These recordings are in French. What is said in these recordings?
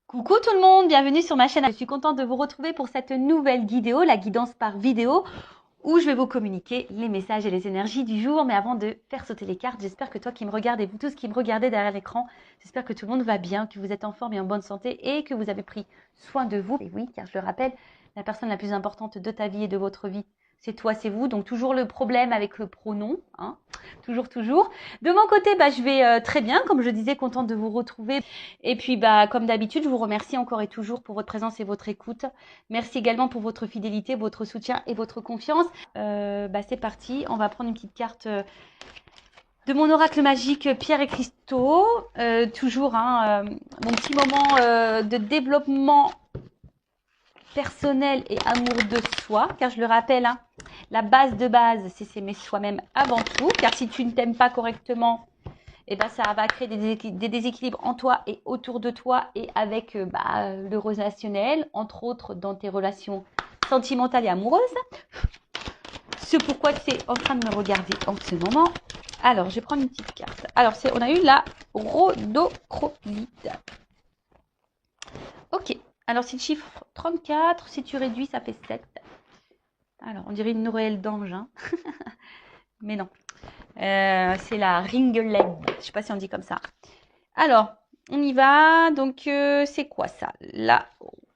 Coucou tout le monde, bienvenue sur ma chaîne. Je suis contente de vous retrouver pour cette nouvelle vidéo, la guidance par vidéo, où je vais vous communiquer les messages et les énergies du jour. Mais avant de faire sauter les cartes, j'espère que toi qui me regardez, vous tous qui me regardez derrière l'écran, j'espère que tout le monde va bien, que vous êtes en forme et en bonne santé et que vous avez pris soin de vous. Et oui, car je le rappelle, la personne la plus importante de ta vie et de votre vie, c'est toi, c'est vous. Donc toujours le problème avec le pronom, hein. Toujours. De mon côté, je vais très bien, comme je disais, contente de vous retrouver. Et puis, comme d'habitude, je vous remercie encore et toujours pour votre présence et votre écoute. Merci également pour votre fidélité, votre soutien et votre confiance. C'est parti, on va prendre une petite carte de mon oracle magique Pierre et Cristaux. Toujours mon petit moment de développement personnel et amour de soi, car je le rappelle, la base de base, c'est s'aimer soi-même avant tout, car si tu ne t'aimes pas correctement, ça va créer des déséquilibres en toi et autour de toi et avec le relationnel, entre autres dans tes relations sentimentales et amoureuses. C'est pourquoi tu es en train de me regarder en ce moment. Alors, je vais prendre une petite carte. Alors, on a eu la rhodochrosite. Ok. Alors, c'est le chiffre 34. Si tu réduis, ça fait 7. Alors, on dirait une Noël d'ange, hein. Mais non. C'est la ringeled. Je ne sais pas si on dit comme ça. Alors, on y va. Donc, c'est quoi ça? La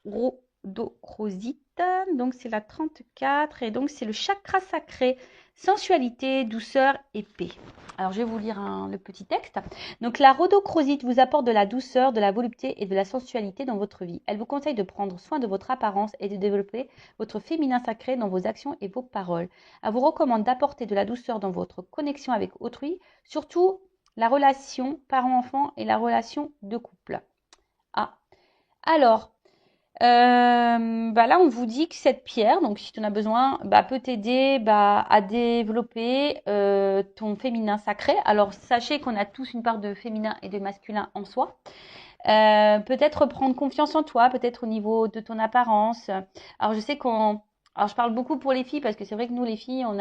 rhodochrosite. Donc, c'est la 34. Et donc, c'est le chakra sacré. Sensualité, douceur et paix. Alors, je vais vous lire le petit texte. Donc, la rhodochrosite vous apporte de la douceur, de la volupté et de la sensualité dans votre vie. Elle vous conseille de prendre soin de votre apparence et de développer votre féminin sacré dans vos actions et vos paroles. Elle vous recommande d'apporter de la douceur dans votre connexion avec autrui, surtout la relation parent-enfant et la relation de couple. Alors, là, on vous dit que cette pierre, donc si tu en as besoin, peut t'aider à développer ton féminin sacré. Alors, sachez qu'on a tous une part de féminin et de masculin en soi. Peut-être prendre confiance en toi, peut-être au niveau de ton apparence. Alors, je sais alors, je parle beaucoup pour les filles parce que c'est vrai que nous, les filles, on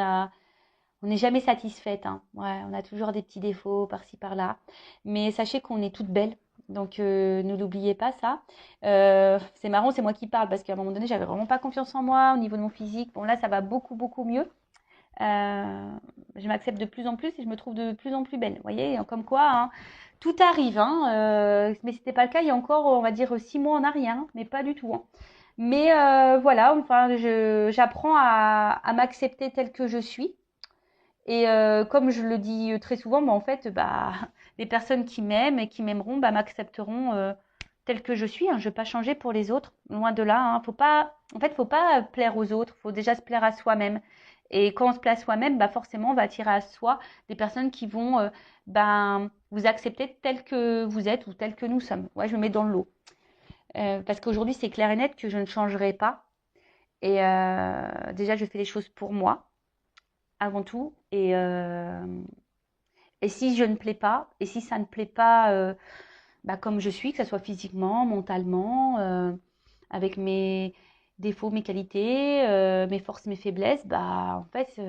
n'est jamais satisfaite, hein. Ouais, on a toujours des petits défauts par-ci, par-là. Mais sachez qu'on est toutes belles. Donc, ne l'oubliez pas, ça. C'est marrant, c'est moi qui parle parce qu'à un moment donné, j'avais vraiment pas confiance en moi au niveau de mon physique. Bon, là, ça va beaucoup, beaucoup mieux. Je m'accepte de plus en plus et je me trouve de plus en plus belle. Vous voyez, comme quoi, hein, tout arrive. Mais ce n'était pas le cas il y a encore, on va dire, 6 mois en arrière, hein, mais pas du tout, hein. Mais voilà, enfin, j'apprends à m'accepter telle que je suis. Et comme je le dis très souvent, en fait, les personnes qui m'aiment et qui m'aimeront m'accepteront telle que je suis, hein. Je ne vais pas changer pour les autres, loin de là, hein. Faut pas plaire aux autres, il faut déjà se plaire à soi-même. Et quand on se plaît à soi-même, forcément, on va attirer à soi des personnes qui vont vous accepter tel que vous êtes ou tel que nous sommes. Ouais, je me mets dans le lot. Parce qu'aujourd'hui, c'est clair et net que je ne changerai pas. Et déjà, je fais les choses pour moi avant tout. Et si je ne plais pas, et si ça ne plaît pas comme je suis, que ce soit physiquement, mentalement, avec mes défauts, mes qualités, mes forces, mes faiblesses, en fait,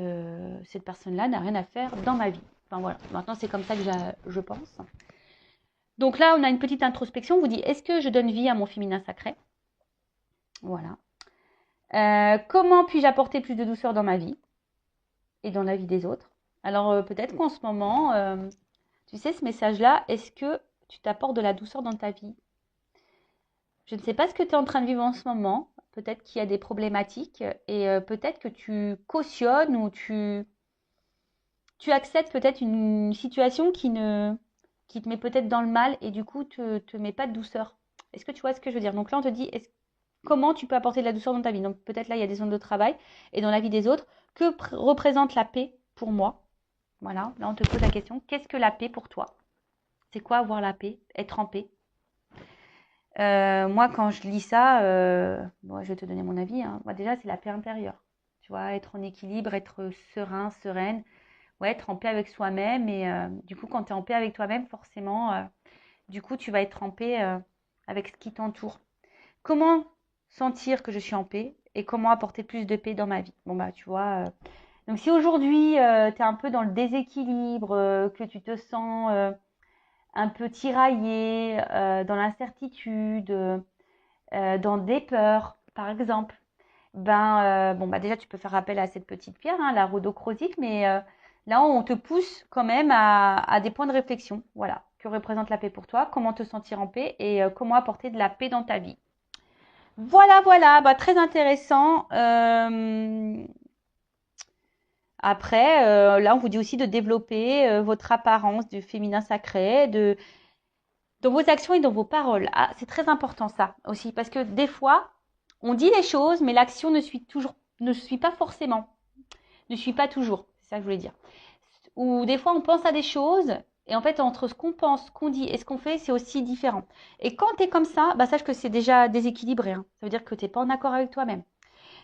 cette personne-là n'a rien à faire dans ma vie. Enfin voilà, maintenant c'est comme ça que je pense. Donc là, on a une petite introspection. On vous dit, est-ce que je donne vie à mon féminin sacré? Voilà. Comment puis-je apporter plus de douceur dans ma vie et dans la vie des autres? Alors peut-être qu'en ce moment, tu sais, ce message-là, est-ce que tu t'apportes de la douceur dans ta vie? Je ne sais pas ce que tu es en train de vivre en ce moment. Peut-être qu'il y a des problématiques et peut-être que tu cautionnes ou tu acceptes peut-être une situation qui te met peut-être dans le mal et du coup te met pas de douceur. Est-ce que tu vois ce que je veux dire? Donc là, on te dit comment tu peux apporter de la douceur dans ta vie? Donc peut-être là, il y a des zones de travail et dans la vie des autres. Que représente la paix pour moi? Voilà, là, on te pose la question. Qu'est-ce que la paix pour toi? C'est quoi avoir la paix? Être en paix? Moi, quand je lis ça, je vais te donner mon avis, hein. Moi, déjà, c'est la paix intérieure. Tu vois, être en équilibre, être serein, sereine, ouais, être en paix avec soi-même. Et du coup, quand tu es en paix avec toi-même, forcément, du coup, tu vas être en paix avec ce qui t'entoure. Comment sentir que je suis en paix et comment apporter plus de paix dans ma vie? Bon, tu vois. Donc, si aujourd'hui, tu es un peu dans le déséquilibre, que tu te sens un peu tiraillé, dans l'incertitude, dans des peurs, par exemple, bon, bah déjà, tu peux faire appel à cette petite pierre, hein, la rhodochrosite, mais là, on te pousse quand même à des points de réflexion. Voilà, que représente la paix pour toi, comment te sentir en paix et comment apporter de la paix dans ta vie. Voilà, voilà, bah, très intéressant. Après, là, on vous dit aussi de développer votre apparence du féminin sacré, dans vos actions et dans vos paroles. Ah, c'est très important ça aussi, parce que des fois, on dit les choses, mais l'action ne suit pas forcément, ne suit pas toujours. C'est ça que je voulais dire. Ou des fois, on pense à des choses, et en fait, entre ce qu'on pense, ce qu'on dit et ce qu'on fait, c'est aussi différent. Et quand tu es comme ça, bah, sache que c'est déjà déséquilibré, hein. Ça veut dire que tu n'es pas en accord avec toi-même.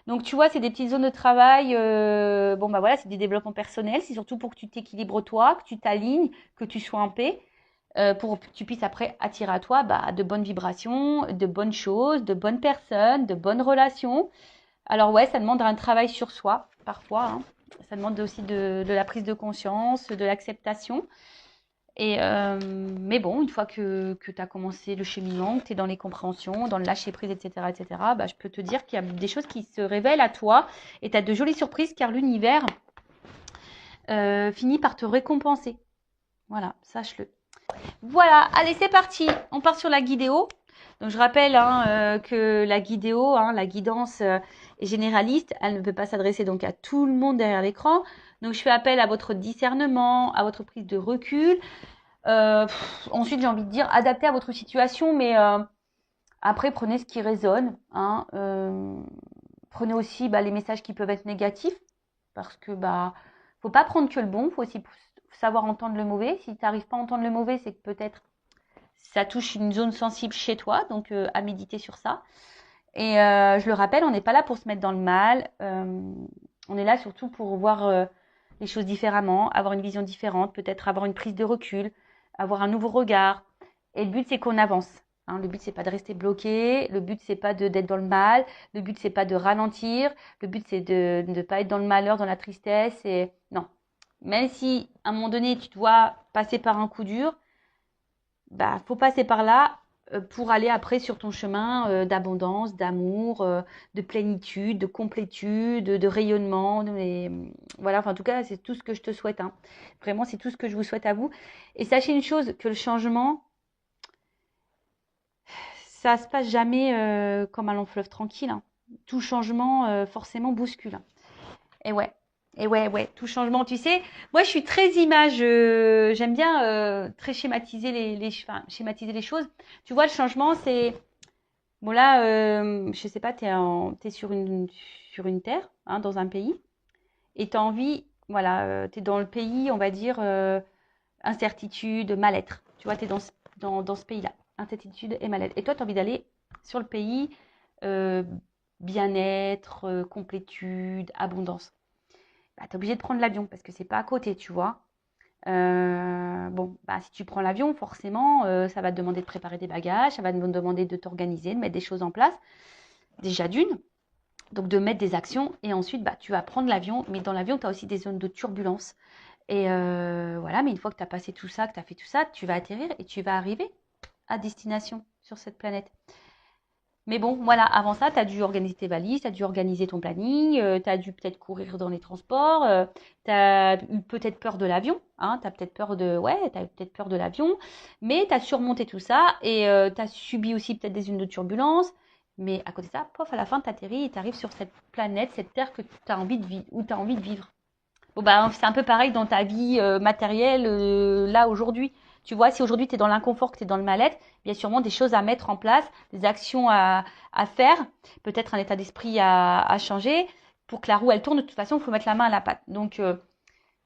Donc, tu vois, c'est des petites zones de travail. Bon, bah voilà, c'est des développements personnels. C'est surtout pour que tu t'équilibres toi, que tu t'alignes, que tu sois en paix, pour que tu puisses après attirer à toi bah, de bonnes vibrations, de bonnes choses, de bonnes personnes, de bonnes relations. Alors ouais, ça demande un travail sur soi, parfois, hein. Ça demande aussi de la prise de conscience, de l'acceptation. Et mais bon, une fois que tu as commencé le cheminement, que tu es dans les compréhensions, dans le lâcher prise, etc., bah, je peux te dire qu'il y a des choses qui se révèlent à toi et tu as de jolies surprises car l'univers finit par te récompenser. Voilà, sache-le. Voilà, allez, c'est parti. On part sur la guidéo. Donc, je rappelle hein, que la guidéo, hein, la guidance est généraliste. Elle ne peut pas s'adresser donc à tout le monde derrière l'écran. Donc, je fais appel à votre discernement, à votre prise de recul. Ensuite, j'ai envie de dire, adapté à votre situation, mais après, prenez ce qui résonne. Hein, prenez aussi bah, les messages qui peuvent être négatifs, parce que bah, faut pas prendre que le bon, faut aussi savoir entendre le mauvais. Si tu n'arrives pas à entendre le mauvais, c'est que peut-être ça touche une zone sensible chez toi, donc à méditer sur ça. Et je le rappelle, on n'est pas là pour se mettre dans le mal. On est là surtout pour voir les choses différemment, avoir une vision différente, peut-être avoir une prise de recul, avoir un nouveau regard. Et le but, c'est qu'on avance. Hein, le but, c'est pas de rester bloqué. Le but, c'est pas d'être dans le mal. Le but, c'est pas de ralentir. Le but, c'est de ne pas être dans le malheur, dans la tristesse. Et non. Même si, à un moment donné, tu dois passer par un coup dur, bah, faut passer par là pour aller après sur ton chemin d'abondance, d'amour, de plénitude, de complétude, de rayonnement. Voilà, enfin, en tout cas, c'est tout ce que je te souhaite. Hein. Vraiment, c'est tout ce que je vous souhaite à vous. Et sachez une chose, que le changement, ça se passe jamais comme un long fleuve tranquille. Hein. Tout changement, forcément, bouscule. Hein. Et ouais. Et ouais, ouais, tout changement, tu sais. Moi, je suis très image. J'aime bien très schématiser enfin, schématiser les choses. Tu vois, le changement, c'est bon là. Je sais pas, t'es sur une terre, hein, dans un pays, et t'as envie, voilà, t'es dans le pays, on va dire incertitude, mal-être. Tu vois, t'es dans ce pays-là, incertitude et mal-être. Et toi, t'as envie d'aller sur le pays euh, bien-être, complétude, abondance. Bah, tu es obligé de prendre l'avion parce que c'est pas à côté, tu vois. Bon, bah, si tu prends l'avion, forcément, ça va te demander de préparer des bagages, ça va te demander de t'organiser, de mettre des choses en place. Déjà d'une, donc de mettre des actions. Et ensuite, bah, tu vas prendre l'avion. Mais dans l'avion, tu as aussi des zones de turbulence. Et voilà, mais une fois que tu as passé tout ça, que tu as fait tout ça, tu vas atterrir et tu vas arriver à destination sur cette planète. Mais bon, voilà, avant ça, tu as dû organiser tes valises, tu as dû organiser ton planning, tu as dû peut-être courir dans les transports, tu as eu peut-être peur de l'avion, hein, tu as peut-être peur de l'avion, mais tu as surmonté tout ça et tu as subi aussi peut-être des zones de turbulence. Mais à côté de ça, pof, à la fin, tu atterris et tu arrives sur cette planète, cette terre que tu as envie de vivre, où tu as envie de vivre. Bon, bah, c'est un peu pareil dans ta vie matérielle, là, aujourd'hui. Tu vois, si aujourd'hui tu es dans l'inconfort, que tu es dans le mal-être, il y a sûrement des choses à mettre en place, des actions à faire, peut-être un état d'esprit à changer. Pour que la roue, elle tourne, de toute façon, il faut mettre la main à la pâte. Donc,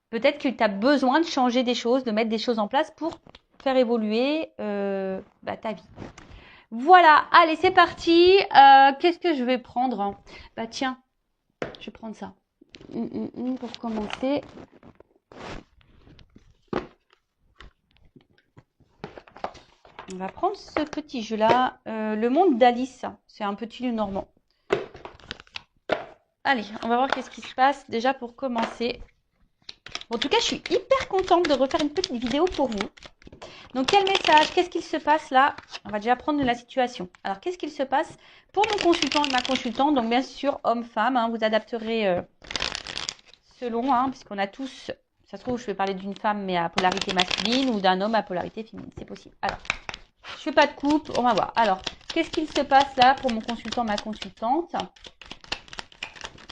peut-être que tu as besoin de changer des choses, de mettre des choses en place pour faire évoluer bah, ta vie. Voilà, allez, c'est parti. Qu'est-ce que je vais prendre, hein? Bah tiens, je vais prendre ça. Pour commencer. On va prendre ce petit jeu-là. Le monde d'Alice. C'est un petit lieu normand. Allez, on va voir qu'est-ce qui se passe déjà pour commencer. Bon, en tout cas, je suis hyper contente de refaire une petite vidéo pour vous. Donc, quel message? Qu'est-ce qu'il se passe là? On va déjà prendre la situation. Alors, qu'est-ce qu'il se passe pour mon consultant et ma consultante? Donc, bien sûr, homme-femme, hein, vous adapterez selon, hein, puisqu'on a tous, ça se trouve, je vais parler d'une femme mais à polarité masculine ou d'un homme à polarité féminine. C'est possible. Alors, je fais pas de coupe, on va voir. Alors, qu'est-ce qu'il se passe là pour mon consultant, ma consultante?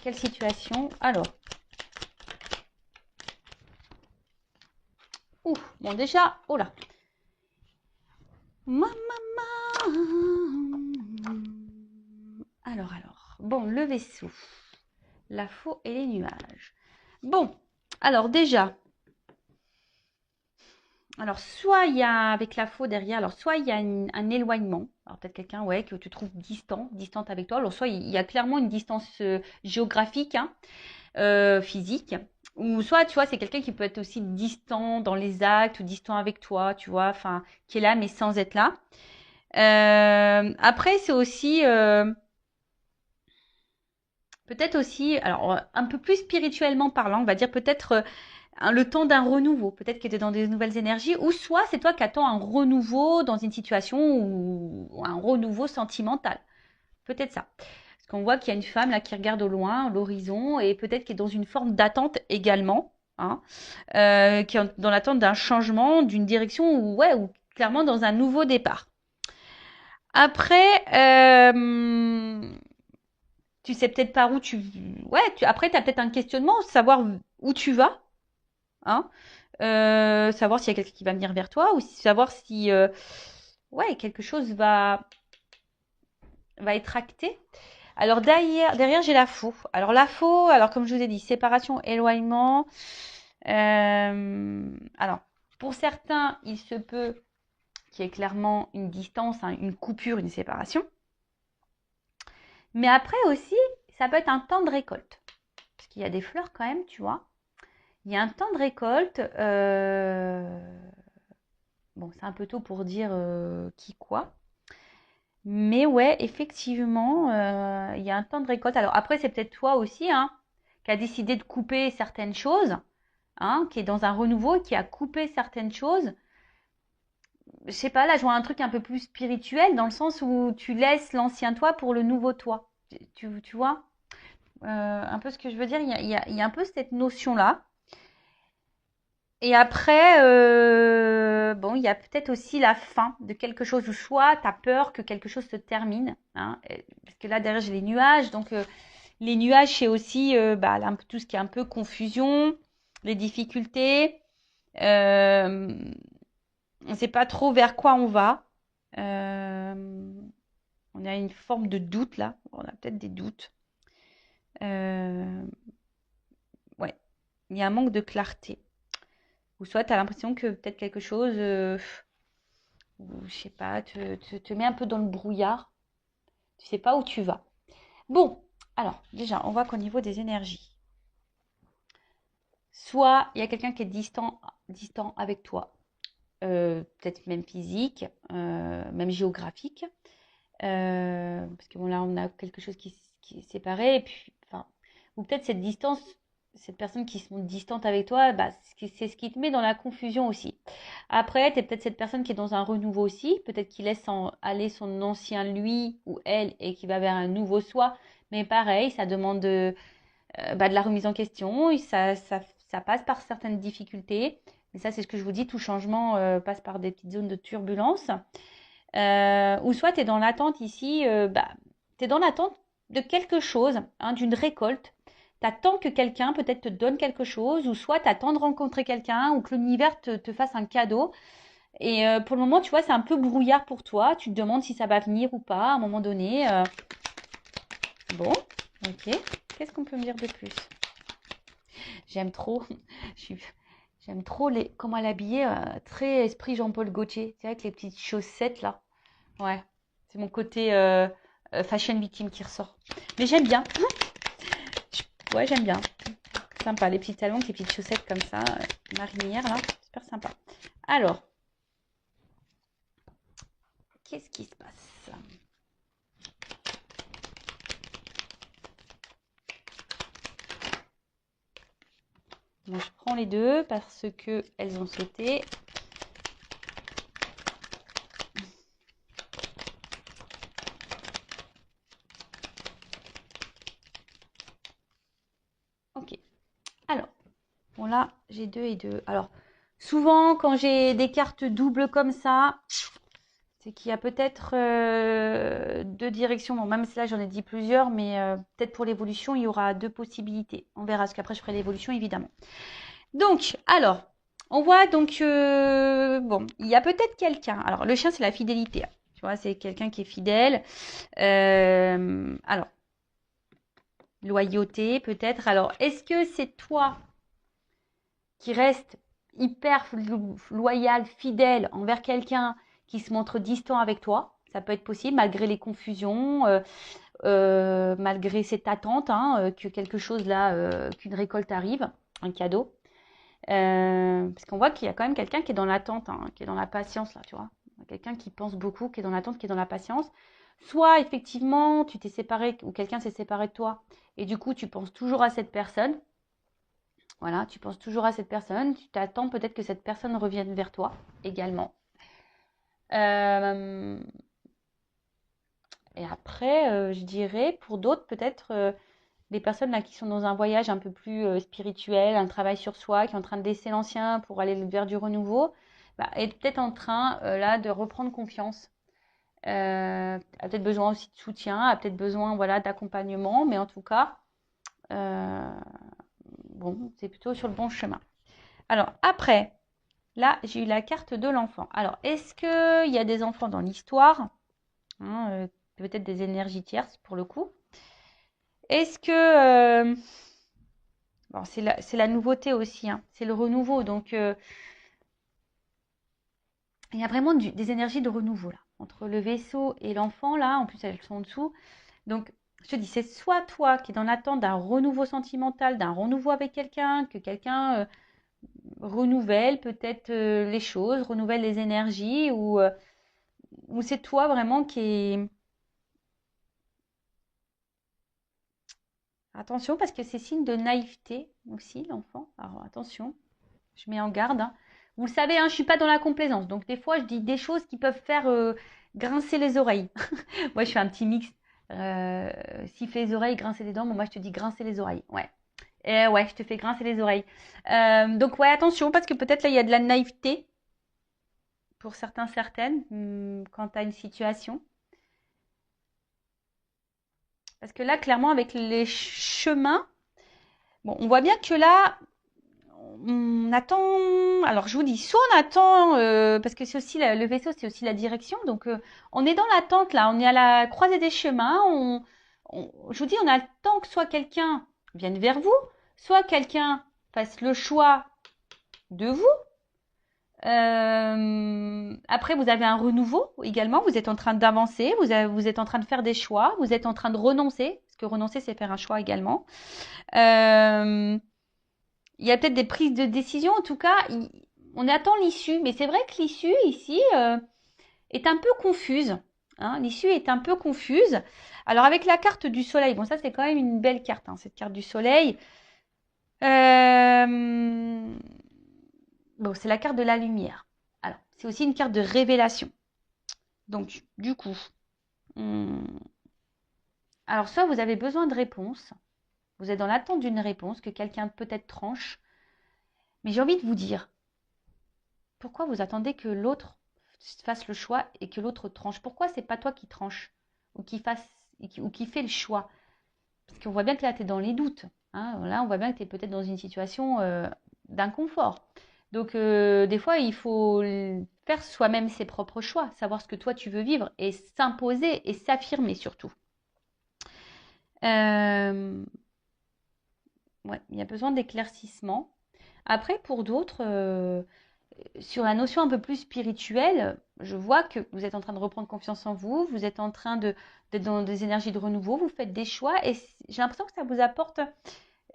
Quelle situation? Alors, bon déjà, oh là. Alors, bon, le vaisseau, la faux et les nuages. Bon, alors déjà, alors soit il y a avec la faux derrière, alors soit il y a un éloignement, alors peut-être quelqu'un ouais que tu trouves distante avec toi, alors soit il y a clairement une distance géographique, hein, physique, ou soit tu vois c'est quelqu'un qui peut être aussi distant dans les actes ou distant avec toi, tu vois, enfin qui est là mais sans être là. Après c'est aussi peut-être aussi, alors un peu plus spirituellement parlant, on va dire peut-être le temps d'un renouveau. Peut-être que tu es dans des nouvelles énergies, ou soit c'est toi qui attends un renouveau dans une situation ou un renouveau sentimental. Peut-être ça. Parce qu'on voit qu'il y a une femme là qui regarde au loin, l'horizon, et peut-être qui est dans une forme d'attente également, hein, qui est dans l'attente d'un changement, d'une direction, ou ouais, ou clairement dans un nouveau départ. Après, tu sais peut-être par où tu... Ouais, après, tu as peut-être un questionnement, savoir où tu vas, hein, savoir s'il y a quelqu'un qui va venir vers toi ou savoir si ouais, quelque chose va être acté. Alors derrière j'ai la faux. Alors la faux, alors comme je vous ai dit, séparation, éloignement. Alors, pour certains, il se peut qu'il y ait clairement une distance, hein, une coupure, une séparation. Mais après aussi, ça peut être un temps de récolte. Parce qu'il y a des fleurs quand même, tu vois. Il y a un temps de récolte. Bon, c'est un peu tôt pour dire qui quoi. Mais ouais, effectivement, il y a un temps de récolte. Alors après, c'est peut-être toi aussi, hein, qui a décidé de couper certaines choses, hein, qui est dans un renouveau, qui a coupé certaines choses. Je sais pas, là, je vois un truc un peu plus spirituel, dans le sens où tu laisses l'ancien toi pour le nouveau toi. Tu vois un peu ce que je veux dire, il y a un peu cette notion-là. Et après, bon, il y a peut-être aussi la fin de quelque chose, ou soit tu as peur que quelque chose se termine, hein, parce que là, derrière, j'ai les nuages. Donc, les nuages, c'est aussi bah, tout ce qui est un peu confusion, les difficultés. On ne sait pas trop vers quoi on va. On a une forme de doute là. On a peut-être des doutes. Euh, ouais, il y a un manque de clarté. Ou soit tu as l'impression que peut-être quelque chose... ou je sais pas, te met un peu dans le brouillard. Tu sais pas où tu vas. Bon, alors déjà, on voit qu'au niveau des énergies, soit il y a quelqu'un qui est distant avec toi, peut-être même physique, même géographique, parce que bon là on a quelque chose qui est séparé, et puis, enfin, ou peut-être cette distance, cette personne qui se montre distante avec toi, bah, c'est ce qui te met dans la confusion aussi. Après, tu es peut-être cette personne qui est dans un renouveau aussi, peut-être qui laisse aller son ancien lui ou elle et qui va vers un nouveau soi, mais pareil, ça demande bah, de la remise en question, et ça passe par certaines difficultés, mais ça c'est ce que je vous dis, tout changement passe par des petites zones de turbulence. Ou soit tu es dans l'attente ici, bah, tu es dans l'attente de quelque chose, hein, d'une récolte. Tu attends que quelqu'un peut-être te donne quelque chose, ou soit tu attends de rencontrer quelqu'un, ou que l'univers te fasse un cadeau. Et pour le moment, tu vois, c'est un peu brouillard pour toi. Tu te demandes si ça va venir ou pas à un moment donné. Bon, ok. Qu'est-ce qu'on peut me dire de plus? J'aime trop. J'aime trop comment elle est habillée, très esprit Jean-Paul Gaultier. Tu sais, avec les petites chaussettes là. Ouais, c'est mon côté fashion victime qui ressort. Mais j'aime bien. Ouais, j'aime bien. Sympa, les petits talons, avec les petites chaussettes comme ça, marinières là. Super sympa. Alors, qu'est-ce qui se passe? Moi, je prends les deux parce que elles ont sauté. là, j'ai 2 et 2. Alors, souvent, quand j'ai des cartes doubles comme ça, c'est qu'il y a peut-être 2 directions. Bon, même si là, j'en ai dit plusieurs, mais peut-être pour l'évolution, il y aura 2 possibilités. On verra, parce qu'après, je ferai l'évolution, évidemment. Donc, alors, on voit donc, bon, il y a peut-être quelqu'un. Alors, le chien, c'est la fidélité. Tu vois, c'est quelqu'un qui est fidèle. Alors, loyauté, peut-être. Alors, est-ce que c'est toi qui reste hyper loyal, fidèle envers quelqu'un qui se montre distant avec toi? Ça peut être possible, malgré les confusions, malgré cette attente, hein, que quelque chose là, qu'une récolte arrive, un cadeau. Parce qu'on voit qu'il y a quand même quelqu'un qui est dans l'attente, hein, qui est dans la patience là, tu vois. Quelqu'un qui pense beaucoup, qui est dans l'attente, qui est dans la patience. Soit effectivement, tu t'es séparé ou quelqu'un s'est séparé de toi et du coup, tu penses toujours à cette personne. Voilà, tu penses toujours à cette personne. Tu t'attends peut-être que cette personne revienne vers toi également. Euh, et après, je dirais, pour d'autres, peut-être les personnes là qui sont dans un voyage un peu plus spirituel, un travail sur soi, qui est en train de laisser l'ancien pour aller vers du renouveau, bah, est peut-être en train là de reprendre confiance. A peut-être besoin aussi de soutien, a peut-être besoin voilà d'accompagnement, mais en tout cas, euh, bon, c'est plutôt sur le bon chemin. Alors après, là, j'ai eu la carte de l'enfant. Alors, est-ce qu'il y a des enfants dans l'histoire, hein, peut-être des énergies tierces pour le coup. Est-ce que bon, c'est la nouveauté aussi, hein. C'est le renouveau. Donc, il y a vraiment des énergies de renouveau là. Entre le vaisseau et l'enfant, là, en plus elles sont en dessous. Donc, je te dis, c'est soit toi qui es dans l'attente d'un renouveau sentimental, d'un renouveau avec quelqu'un, que quelqu'un renouvelle peut-être les choses, renouvelle les énergies, ou c'est toi vraiment qui est... Attention, parce que c'est signe de naïveté aussi, l'enfant. Alors, attention. Je mets en garde, hein. Vous le savez, hein, je ne suis pas dans la complaisance. Donc, des fois, je dis des choses qui peuvent faire grincer les oreilles. Moi, je fais un petit mix. Siffler les oreilles, grincer les dents. Bon, moi, je te dis grincer les oreilles. Ouais. Et ouais, je te fais grincer les oreilles. Donc, ouais, attention, parce que peut-être là, il y a de la naïveté pour certains, certaines, quant à une situation. Parce que là, clairement, avec les chemins, bon, on voit bien que là, on attend. Alors, je vous dis, soit on attend, parce que c'est aussi le vaisseau, c'est aussi la direction. Donc, on est dans l'attente là. On est à la croisée des chemins. Je vous dis, on attend que soit quelqu'un vienne vers vous, soit quelqu'un fasse le choix de vous. Après, vous avez un renouveau également. Vous êtes en train d'avancer. Vous êtes en train de faire des choix. Vous êtes en train de renoncer. Parce que renoncer, c'est faire un choix également. Euh, il y a peut-être des prises de décision. En tout cas, on attend l'issue. Mais c'est vrai que l'issue ici est un peu confuse. Hein. L'issue est un peu confuse. Alors avec la carte du soleil, bon ça c'est quand même une belle carte, hein, cette carte du soleil. Euh, Bon, c'est la carte de la lumière. Alors, c'est aussi une carte de révélation. Donc, du coup, alors soit vous avez besoin de réponses, vous êtes dans l'attente d'une réponse que quelqu'un peut-être tranche, mais j'ai envie de vous dire, pourquoi vous attendez que l'autre fasse le choix et que l'autre tranche? Pourquoi c'est pas toi qui tranche ou qui fait le choix? Parce qu'on voit bien que là, tu es dans les doutes. Hein. Là, on voit bien que tu es peut-être dans une situation d'inconfort. Donc, des fois, il faut faire soi-même ses propres choix, savoir ce que toi tu veux vivre et s'imposer et s'affirmer surtout. Euh, ouais, il y a besoin d'éclaircissement. Après, pour d'autres, sur la notion un peu plus spirituelle, je vois que vous êtes en train de reprendre confiance en vous, vous êtes en train d'être dans des énergies de renouveau, vous faites des choix et j'ai l'impression que ça vous apporte.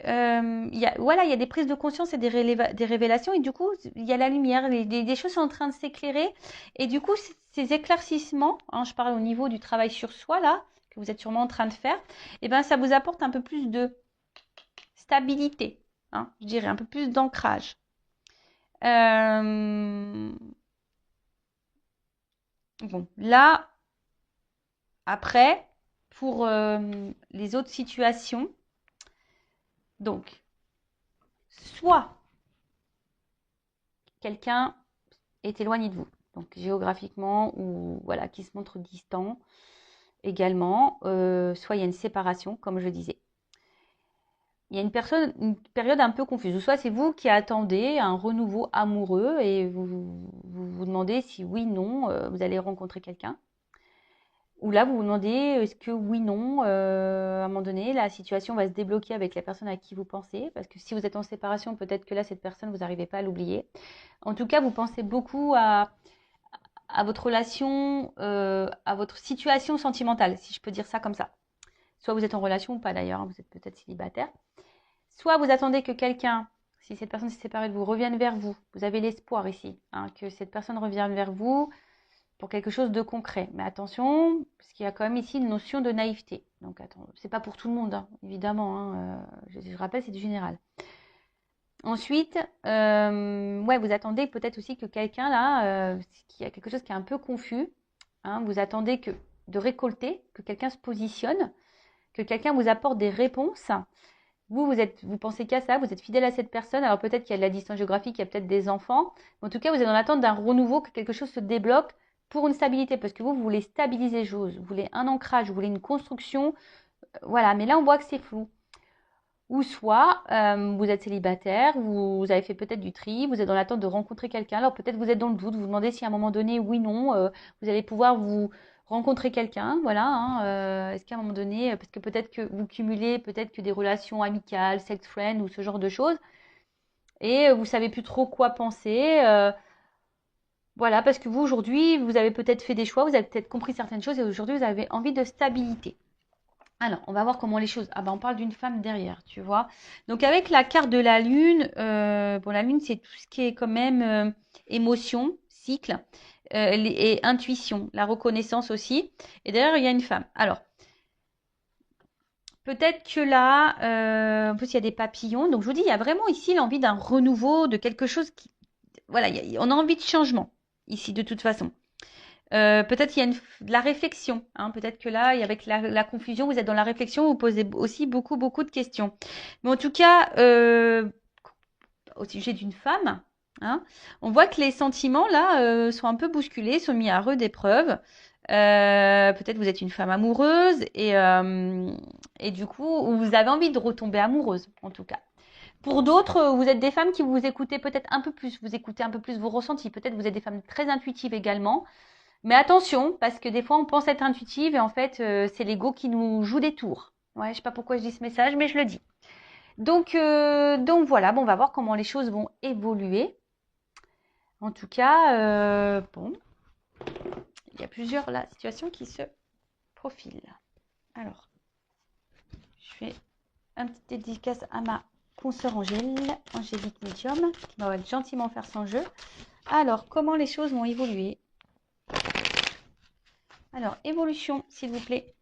Voilà, il y a des prises de conscience et des révélations et du coup, il y a la lumière, des choses sont en train de s'éclairer et du coup, ces éclaircissements, hein, je parle au niveau du travail sur soi là, que vous êtes sûrement en train de faire, et ben ça vous apporte un peu plus de stabilité, hein, je dirais, un peu plus d'ancrage. Euh, Bon, là, après, pour les autres situations, donc, soit quelqu'un est éloigné de vous, donc géographiquement ou voilà, qui se montre distant également, soit il y a une séparation, comme je disais. Il y a une période un peu confuse. Soit c'est vous qui attendez un renouveau amoureux et vous demandez si oui, non, vous allez rencontrer quelqu'un. Ou là, vous vous demandez est-ce que oui, non, à un moment donné, la situation va se débloquer avec la personne à qui vous pensez. Parce que si vous êtes en séparation, peut-être que là, cette personne, vous n'arrivez pas à l'oublier. En tout cas, vous pensez beaucoup à votre relation, à votre situation sentimentale, si je peux dire ça comme ça. Soit vous êtes en relation ou pas d'ailleurs, hein, vous êtes peut-être célibataire. Soit vous attendez que quelqu'un, si cette personne s'est séparée de vous, revienne vers vous. Vous avez l'espoir ici, hein, que cette personne revienne vers vous pour quelque chose de concret. Mais attention, parce qu'il y a quand même ici une notion de naïveté. Donc attends, c'est pas pour tout le monde, hein, évidemment. Hein, je rappelle, c'est du général. Ensuite, ouais, vous attendez peut-être aussi que quelqu'un là, qui a quelque chose qui est un peu confus, hein, vous attendez de récolter, que quelqu'un se positionne, que quelqu'un vous apporte des réponses. Vous pensez qu'à ça, vous êtes fidèle à cette personne. Alors peut-être qu'il y a de la distance géographique, il y a peut-être des enfants. Mais en tout cas, vous êtes dans l'attente d'un renouveau, que quelque chose se débloque pour une stabilité. Parce que vous voulez stabiliser les choses, vous voulez un ancrage, vous voulez une construction. Voilà, mais là, on voit que c'est flou. Ou soit vous êtes célibataire, vous avez fait peut-être du tri, vous êtes dans l'attente de rencontrer quelqu'un. Alors peut-être vous êtes dans le doute, vous vous demandez si à un moment donné, oui, non, vous allez pouvoir vous rencontrer quelqu'un. Voilà, hein, est-ce qu'à un moment donné, parce que peut-être que vous cumulez peut-être que des relations amicales, sex friend ou ce genre de choses, et vous savez plus trop quoi penser. Voilà, parce que vous aujourd'hui, vous avez peut-être fait des choix, vous avez peut-être compris certaines choses et aujourd'hui vous avez envie de stabilité. Alors, on va voir comment les choses. Ah ben, on parle d'une femme derrière, tu vois. Donc, avec la carte de la lune, bon, la lune, c'est tout ce qui est quand même émotion, cycle et intuition, la reconnaissance aussi. Et derrière, il y a une femme. Alors, peut-être que là, en plus, il y a des papillons. Donc, je vous dis, il y a vraiment ici l'envie d'un renouveau, de quelque chose qui. Voilà, on a envie de changement ici, de toute façon. Peut-être qu'il y a de la réflexion. Hein. Peut-être que là, avec la confusion, vous êtes dans la réflexion, vous posez aussi beaucoup, beaucoup de questions. Mais en tout cas, au sujet d'une femme, hein, on voit que les sentiments, là, sont un peu bousculés, sont mis à rude épreuve. Peut-être vous êtes une femme amoureuse et du coup, vous avez envie de retomber amoureuse, en tout cas. Pour d'autres, vous êtes des femmes qui vous écoutez peut-être un peu plus, vous écoutez un peu plus vos ressentis. Peut-être vous êtes des femmes très intuitives également. Mais attention, parce que des fois, on pense être intuitive et en fait, c'est l'ego qui nous joue des tours. Ouais, je sais pas pourquoi je dis ce message, mais je le dis. Donc voilà, bon, on va voir comment les choses vont évoluer. En tout cas, bon, il y a plusieurs là, situations qui se profilent. Alors, je fais un petit dédicace à ma consoeur Angélique Medium, qui va gentiment faire son jeu. Alors, comment les choses vont évoluer? Alors, évolution, s'il vous plaît.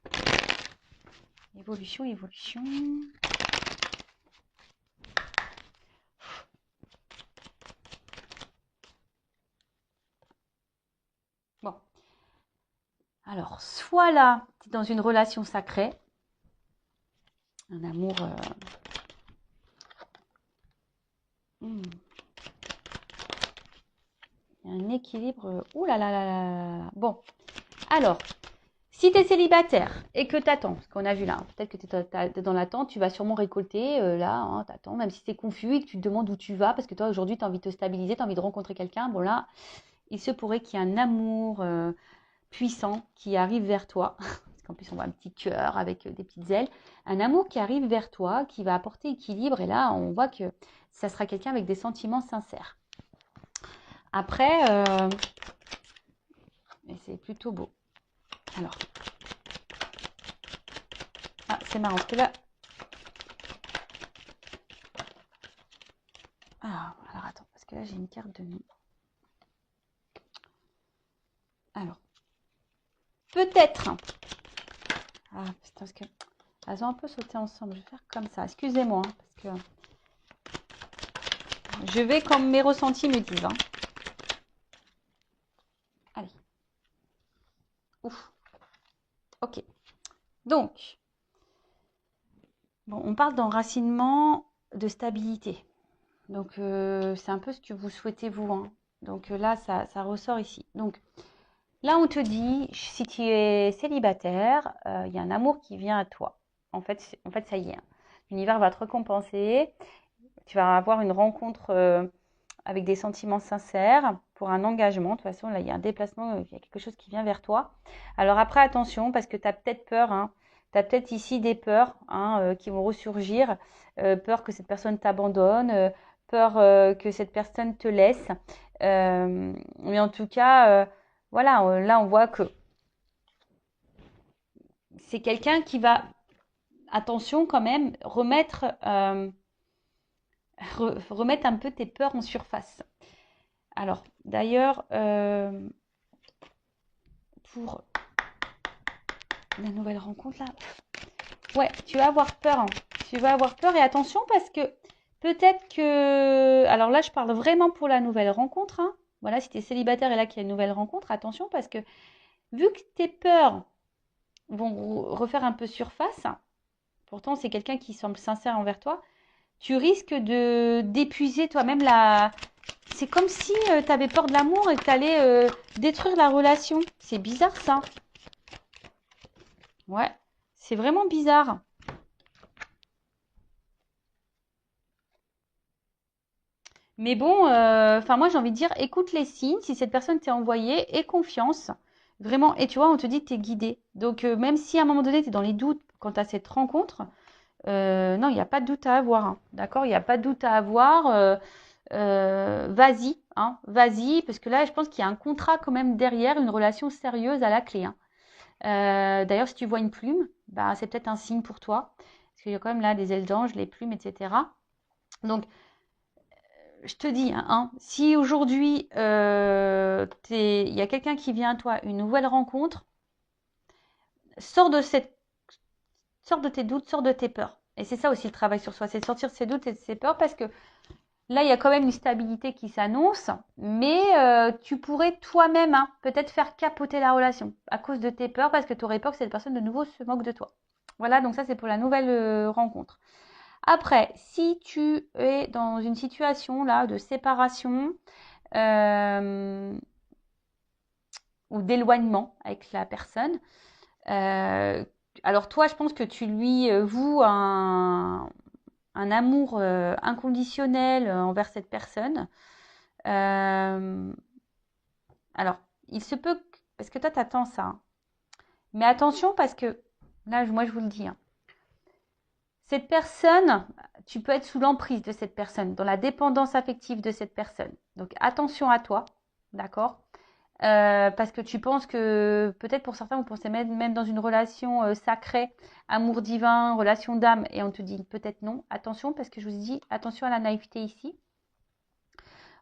Évolution, évolution. Bon. Alors, soit là, tu es dans une relation sacrée, un amour. Il y a un équilibre. Ouh là là là là là. Bon, alors, si tu es célibataire et que tu attends, ce qu'on a vu là, hein, peut-être que tu es dans l'attente, tu vas sûrement récolter là, hein, tu attends, même si c'est confus et que tu te demandes où tu vas, parce que toi aujourd'hui tu as envie de te stabiliser, tu as envie de rencontrer quelqu'un. Bon là, il se pourrait qu'il y ait un amour puissant qui arrive vers toi. Parce qu'en plus, on voit un petit cœur avec des petites ailes. Un amour qui arrive vers toi, qui va apporter équilibre. Et là, on voit que ça sera quelqu'un avec des sentiments sincères. Après, c'est plutôt beau. Alors, ah, c'est marrant parce que là. Alors attends, parce que là, j'ai une carte de nuit. Alors, peut-être. Ah, putain, parce que elles ont un peu sauté ensemble. Je vais faire comme ça. Excusez-moi, hein, parce que je vais comme mes ressentis me disent. Hein. Allez. Ouf. Ok. Donc, bon, on parle d'enracinement, de stabilité. Donc, c'est un peu ce que vous souhaitez vous, hein. Donc là, ça ressort ici. Donc là, on te dit, si tu es célibataire, il y a un amour qui vient à toi. En fait, ça y est, hein. L'univers va te récompenser. Tu vas avoir une rencontre avec des sentiments sincères pour un engagement. De toute façon, là, il y a un déplacement, il y a quelque chose qui vient vers toi. Alors après, attention, parce que tu as peut-être peur, hein. Tu as peut-être ici des peurs, hein, qui vont ressurgir. Peur que cette personne t'abandonne, peur que cette personne te laisse. Mais en tout cas, voilà, là, on voit que c'est quelqu'un qui va, attention quand même, remettre un peu tes peurs en surface. Alors, d'ailleurs, pour la nouvelle rencontre, là, ouais, tu vas avoir peur, hein. Tu vas avoir peur et attention parce que peut-être que... Alors là, je parle vraiment pour la nouvelle rencontre, hein. Voilà, si tu es célibataire et là qu'il y a une nouvelle rencontre, attention parce que vu que tes peurs vont refaire un peu surface, pourtant c'est quelqu'un qui semble sincère envers toi, tu risques de d'épuiser toi-même la... C'est comme si tu avais peur de l'amour et que tu allais détruire la relation. C'est bizarre ça. Ouais, c'est vraiment bizarre. Mais bon, enfin moi j'ai envie de dire, écoute les signes, si cette personne t'est envoyée, aie confiance. Vraiment, et tu vois, on te dit que tu es guidé. Donc même si à un moment donné tu es dans les doutes quant à cette rencontre, non, il n'y a pas de doute à avoir, hein. D'accord? Il n'y a pas de doute à avoir. Vas-y, hein, vas-y, parce que là, je pense qu'il y a un contrat quand même derrière, une relation sérieuse à la clé, hein. D'ailleurs, si tu vois une plume, bah, c'est peut-être un signe pour toi, parce qu'il y a quand même là des ailes d'ange, les plumes, etc. Donc, je te dis, hein, si aujourd'hui, il y a quelqu'un qui vient à toi, une nouvelle rencontre, sors de cette, sors de tes doutes, sors de tes peurs. Et c'est ça aussi le travail sur soi, c'est sortir de ses doutes et de ses peurs, parce que là, il y a quand même une stabilité qui s'annonce, mais tu pourrais toi-même, hein, peut-être faire capoter la relation à cause de tes peurs, parce que tu aurais peur que cette personne de nouveau se moque de toi. Voilà, donc ça c'est pour la nouvelle rencontre. Après, si tu es dans une situation là de séparation euh, ou d'éloignement avec la personne, euh, alors toi, je pense que tu lui voues un amour inconditionnel envers cette personne. Euh, alors, il se peut, parce que toi, t'attends ça, hein. Mais attention parce que, là, moi, je vous le dis, hein, cette personne, tu peux être sous l'emprise de cette personne, dans la dépendance affective de cette personne. Donc, attention à toi, d'accord? Parce que tu penses que, peut-être pour certains, vous pensez même dans une relation sacrée, amour divin, relation d'âme, et on te dit peut-être non. Attention, parce que je vous dis, attention à la naïveté ici.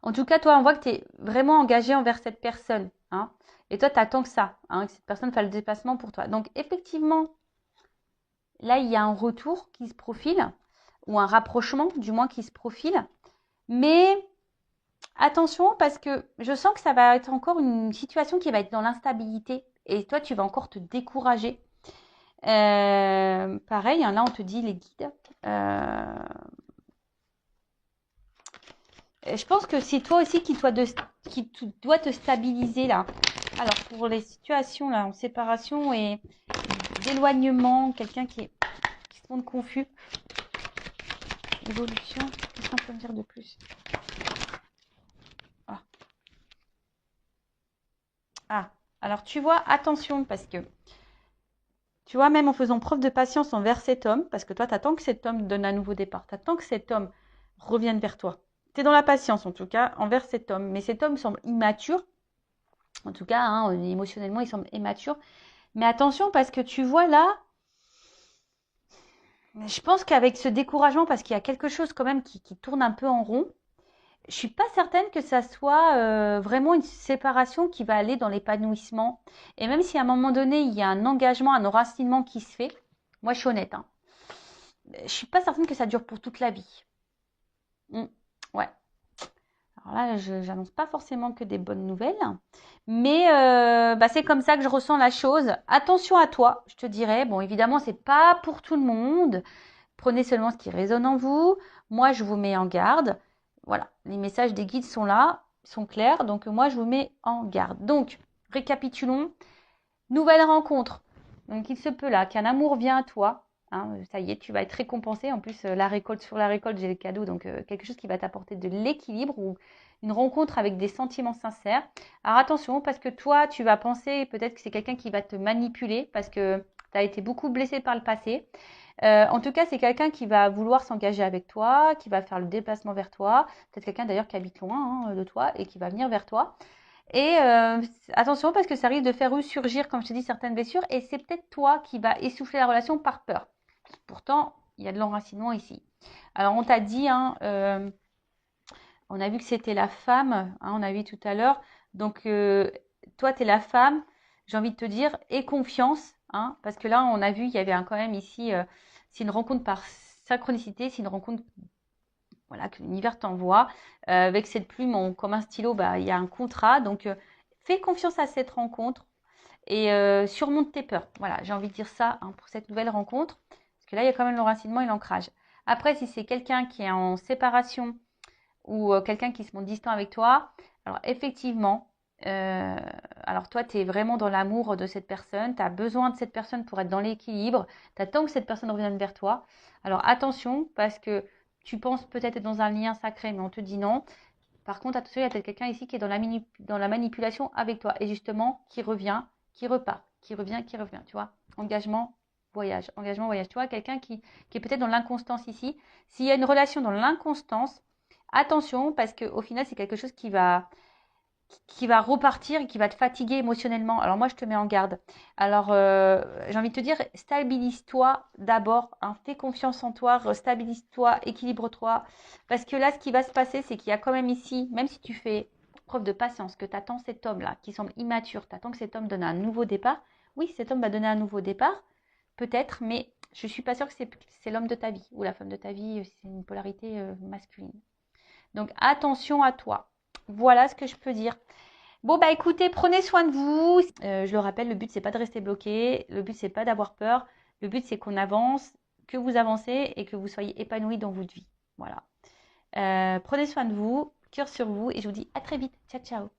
En tout cas, toi, on voit que tu es vraiment engagé envers cette personne, hein. Et toi, tu attends que ça, hein, que cette personne fasse le déplacement pour toi. Donc, effectivement, là, il y a un retour qui se profile, ou un rapprochement, du moins, qui se profile. Mais attention, parce que je sens que ça va être encore une situation qui va être dans l'instabilité. Et toi, tu vas encore te décourager. Pareil, hein, là, on te dit les guides. Je pense que c'est toi aussi qui dois te stabiliser là. Alors pour les situations là en séparation et d'éloignement, quelqu'un qui se montre confus. Évolution, qu'est-ce qu'on peut me dire de plus? Ah. Ah, alors tu vois, attention parce que tu vois, même en faisant preuve de patience envers cet homme, parce que toi, tu attends que cet homme donne un nouveau départ, tu attends que cet homme revienne vers toi. Tu es dans la patience en tout cas envers cet homme, mais cet homme semble immature. En tout cas, hein, émotionnellement, il semble immature. Mais attention, parce que tu vois là, je pense qu'avec ce découragement, parce qu'il y a quelque chose quand même qui tourne un peu en rond, je suis pas certaine que ça soit vraiment une séparation qui va aller dans l'épanouissement. Et même si à un moment donné, il y a un engagement, un enracinement qui se fait, moi je suis honnête, hein, je suis pas certaine que ça dure pour toute la vie. Ouais. Alors là, je n'annonce pas forcément que des bonnes nouvelles, mais bah, c'est comme ça que je ressens la chose. Attention à toi, je te dirais. Bon, évidemment, c'est pas pour tout le monde. Prenez seulement ce qui résonne en vous. Moi, je vous mets en garde. voilà, les messages des guides sont là, sont clairs. Donc moi, je vous mets en garde. Donc, récapitulons. Nouvelle rencontre. Donc il se peut là qu'un amour vient à toi. Hein, ça y est, tu vas être récompensé. En plus, la récolte sur la récolte, j'ai les cadeaux. Donc quelque chose qui va t'apporter de l'équilibre ou une rencontre avec des sentiments sincères. Alors attention, parce que toi, tu vas penser peut-être que c'est quelqu'un qui va te manipuler parce que tu as été beaucoup blessé par le passé. En tout cas, c'est quelqu'un qui va vouloir s'engager avec toi, qui va faire le déplacement vers toi. Peut-être quelqu'un d'ailleurs qui habite loin de toi et qui va venir vers toi. Et attention parce que ça risque de faire ressurgir, comme je t'ai dit, certaines blessures. Et c'est peut-être toi qui va essouffler la relation par peur. Pourtant, il y a de l'enracinement ici. Alors, on t'a dit, hein, on a vu que c'était la femme, hein, on a vu tout à l'heure. Donc, toi, tu es la femme, j'ai envie de te dire, aie confiance. Hein, parce que là, on a vu, il y avait quand même ici, c'est une rencontre par synchronicité, c'est une rencontre voilà, que l'univers t'envoie. Avec cette plume, comme un stylo, bah, il y a un contrat. Donc, fais confiance à cette rencontre et surmonte tes peurs. Voilà, j'ai envie de dire ça hein, pour cette nouvelle rencontre. Parce que là, il y a quand même l'enracinement et l'ancrage. Après, si c'est quelqu'un qui est en séparation ou quelqu'un qui se montre distant avec toi, alors effectivement, alors toi, tu es vraiment dans l'amour de cette personne, tu as besoin de cette personne pour être dans l'équilibre, tu attends que cette personne revienne vers toi. Alors attention, parce que tu penses peut-être être dans un lien sacré, mais on te dit non. Par contre, attention, il y a peut-être quelqu'un ici qui est dans la manipulation avec toi et justement qui revient, qui repart, qui revient, tu vois. Engagement, voyage. Tu vois, quelqu'un qui est peut-être dans l'inconstance ici. S'il y a une relation dans l'inconstance, attention parce qu'au final, c'est quelque chose qui va repartir et qui va te fatiguer émotionnellement. Alors moi, je te mets en garde. Alors, j'ai envie de te dire, stabilise-toi d'abord. Hein, fais confiance en toi, stabilise-toi, équilibre-toi. Parce que là, ce qui va se passer, c'est qu'il y a quand même ici, même si tu fais preuve de patience, que tu attends cet homme-là, qui semble immature, tu attends que cet homme donne un nouveau départ. Oui, cet homme va donner un nouveau départ, peut-être, mais je ne suis pas sûre que c'est l'homme de ta vie ou la femme de ta vie, c'est une polarité masculine. Donc, attention à toi. Voilà ce que je peux dire. Bon, bah écoutez, prenez soin de vous. Je le rappelle, le but, c'est pas de rester bloqué. Le but, c'est pas d'avoir peur. Le but, c'est qu'on avance, que vous avancez et que vous soyez épanoui dans votre vie. Voilà. Prenez soin de vous, cœur sur vous et je vous dis à très vite. Ciao, ciao.